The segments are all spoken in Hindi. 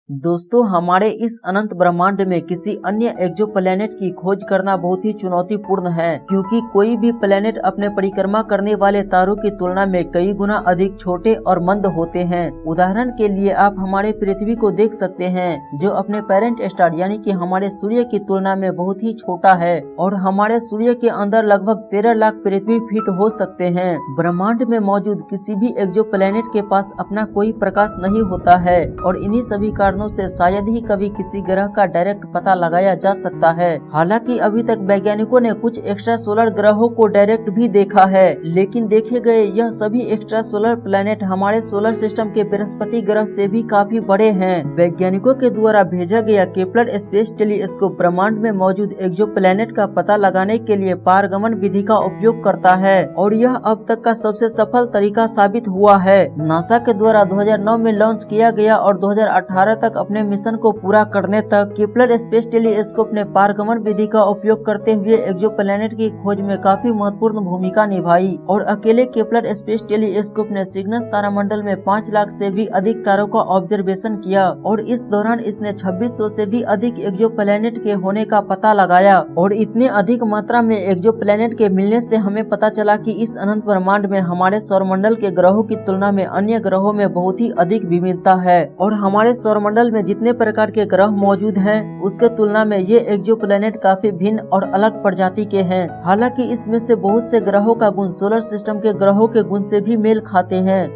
दोस्तों, हमारे इस अनंत ब्रह्मांड में किसी अन्य एक्सोप्लैनेट की खोज करना बहुत ही चुनौतीपूर्ण है, क्योंकि कोई भी प्लैनेट अपने परिक्रमा करने वाले तारों की तुलना में कई गुना अधिक छोटे और मंद होते हैं। उदाहरण के लिए आप हमारे पृथ्वी को देख सकते हैं, जो अपने पेरेंट स्टार यानी कि हमारे सूर्य की तुलना में बहुत ही छोटा है और हमारे सूर्य के अंदर लगभग 13 लाख पृथ्वी फीट हो सकते हैं। ब्रह्मांड में मौजूद किसी भी एक्सोप्लैनेट के पास अपना कोई प्रकाश नहीं होता है और इन्हीं सभी कारणों से शायद ही कभी किसी ग्रह का डायरेक्ट पता लगाया जा सकता है। हालांकि अभी तक वैज्ञानिकों ने कुछ एक्स्ट्रा सोलर ग्रहों को डायरेक्ट भी देखा है, लेकिन देखे गए यह सभी एक्स्ट्रा सोलर प्लैनेट हमारे सोलर सिस्टम के बृहस्पति ग्रह से भी काफी बड़े हैं। वैज्ञानिकों के द्वारा भेजा गया केपलर स्पेस टेलीस्कोप ब्रह्मांड में मौजूद एक्सोप्लैनेट का पता लगाने के लिए पारगमन विधि का उपयोग करता है और यह अब तक का सबसे सफल तरीका साबित हुआ है। नासा के द्वारा 2009 में लॉन्च किया गया और 2018 तक अपने मिशन को पूरा करने तक केपलर स्पेस टेलीस्कोप ने पारगमन विधि का उपयोग करते हुए एक्सोप्लैनेट की खोज में काफी महत्वपूर्ण भूमिका निभाई और अकेले केपलर स्पेस टेलीस्कोप ने सिग्नस तारामंडल में 5 लाख से भी अधिक तारों का ऑब्जर्वेशन किया और इस दौरान इसने 2600 से भी अधिक एक्सोप्लैनेट के होने का पता लगाया और इतने अधिक मात्रा में एक्सोप्लैनेट के मिलने से हमें पता चला कि इस अनंत ब्रह्मांड में हमारे सौरमंडल के ग्रहों की तुलना में अन्य ग्रहों में बहुत ही अधिक विविधता है और हमारे सौरमंडल में जितने प्रकार के ग्रह मौजूद हैं, उसके तुलना में ये एक्सोप्लैनेट काफी भिन्न और अलग प्रजाति के हैं। हालांकि इसमें से बहुत से ग्रहों का गुण सोलर सिस्टम के ग्रहों के गुण से भी मेल खाते हैं।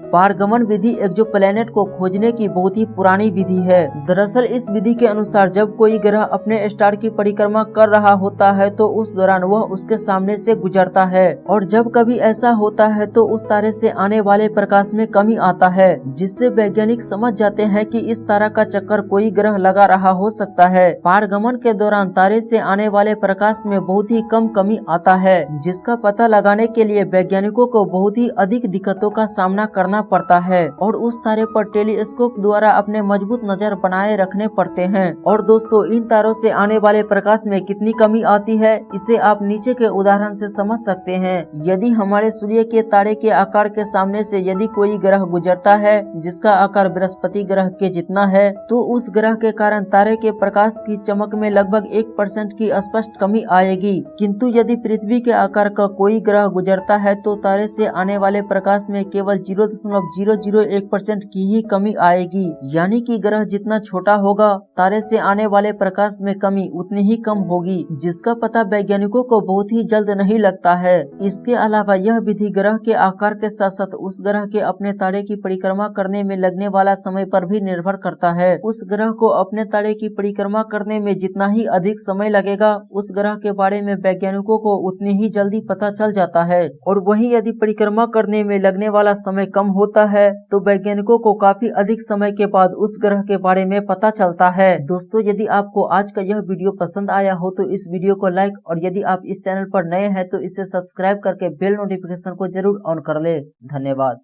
पारगमन विधि एक्सोप्लैनेट को खोजने की बहुत ही पुरानी विधि है। दरअसल इस विधि के अनुसार जब कोई ग्रह अपने स्टार की परिक्रमा कर रहा होता है तो उस दौरान वह उसके सामने से गुजरता है और जब कभी ऐसा होता है तो उस तारे से आने वाले प्रकाश में कमी आता है, जिससे वैज्ञानिक समझ जाते हैं कि इस तारा का चक्कर कोई ग्रह लगा रहा हो सकता है। पारगमन के दौरान तारे से आने वाले प्रकाश में बहुत ही कम कमी आता है, जिसका पता लगाने के लिए वैज्ञानिकों को बहुत ही अधिक दिक्कतों का सामना करना पड़ता है और उस तारे पर टेलीस्कोप द्वारा अपने मजबूत नजर बनाए रखने पड़ते हैं। और दोस्तों, इन तारों से आने वाले प्रकाश में कितनी कमी आती है, इसे आप नीचे के उदाहरण से समझ सकते हैं। यदि हमारे सूर्य के तारे के आकार के सामने से यदि कोई ग्रह गुजरता है जिसका आकार बृहस्पति ग्रह के जितना है, तो उस ग्रह के कारण तारे के प्रकाश की चमक में लगभग 1% की स्पष्ट कमी आएगी। किंतु यदि पृथ्वी के आकार का कोई ग्रह गुजरता है तो तारे से आने वाले प्रकाश में केवल 0.001% की ही कमी आएगी। यानी कि ग्रह जितना छोटा होगा, तारे से आने वाले प्रकाश में कमी उतनी ही कम होगी, जिसका पता वैज्ञानिकों को बहुत ही जल्द नहीं लगता है। इसके अलावा यह विधि ग्रह के आकार के साथ साथ उस ग्रह के अपने तारे की परिक्रमा करने में लगने वाला समय पर भी निर्भर करता है। उस ग्रह को अपने तारे की परिक्रमा करने में जितना ही अधिक समय लगेगा, उस ग्रह के बारे में वैज्ञानिकों को उतनी ही जल्दी पता चल जाता है। और वहीं यदि परिक्रमा करने में लगने वाला समय कम होता है तो वैज्ञानिकों को काफी अधिक समय के बाद उस ग्रह के बारे में पता चलता है। दोस्तों, यदि आपको आज का यह वीडियो पसंद आया हो तो इस वीडियो को लाइक और यदि आप इस चैनल पर नए हैं तो इसे सब्सक्राइब करके बेल नोटिफिकेशन को जरूर ऑन कर ले। धन्यवाद।